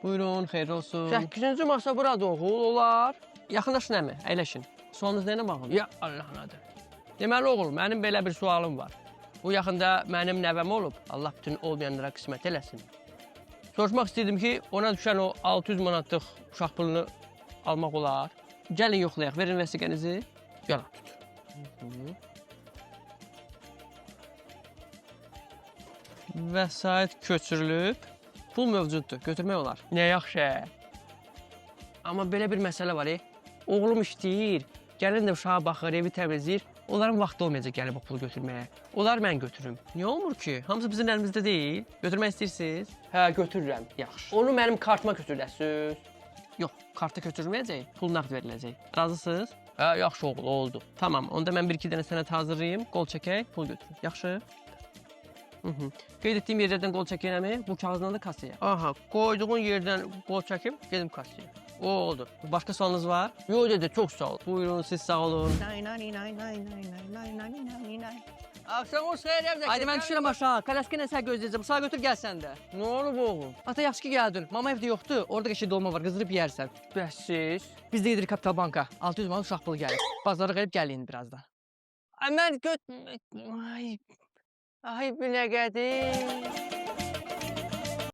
Buyurun, xeyir olsun. 8-ci masa burada oğul olar. Yaxınlaşın əmi, əyləşin. Sualınız nə ilə bağlıdır? Ya Allah'ın adı. Deməli oğul, mənim belə bir sualım var. Bu yaxında mənim nəvəm olub. Allah bütün olmayanlara qismət eləsin. Soruşmaq istəyirdim ki, ona düşən o 600 manatlıq uşaq pulunu almaq olar. Gəlin yoxlayaq, verin vəsiqənizi. Yalan tut. Vəsait köçürülüb. Pul mövcuddur, götürmək olar. Nə yaxşı. Amma belə bir məsələ var. Oğlum işləyir, gəlin də uşağa baxır, evi təmizləyir. Onların vaxtı olmayacaq gəlib o pulu götürməyə. Onlar mən götürüm. Niyə olmur ki? Hamısı bizim əlimizdə deyil. Götürmək istəyirsiniz? Hə, götürürəm. Yaxşı. Onu mənim kartıma götürəsiz. Yox, kartı köçürülməyəcək, pul nağd veriləcək. Razısınız? Hə, yaxşı oğul, oldu. Tamam, onda mən 1-2 dənə sənəd hazırlayım, qol çəkək, pul götürün. Yaxşı? Qeyd etdiyim yerlərdən qol çəkirəmi? Bu kağızdan da kasaya. Aha, qoyduğun yerdən qol çəkim, gedim kassaya. O oldu. Başqa sualınız var? Yox dedi, çox sağ ol. Buyurun, siz sağ olun. Axşam o xeyir evdə. Haydi mən düşürəm aşağı. Kalaskı sən gözləyəcəm. Uşağı götür gəl sən də. Nə olub oğlum? Ata yaxşı ki gəldin. Mama evdə yoxdur. Orada qəşəng dolma var. Qızdırıb yeyərsən. Bəs siz? Biz də gedirik Kapital Banka. 600 manat uşaq pulu gəlir. Bazara gəlib gəlin birazdan. Ay mən ay, ay bir nə qədir.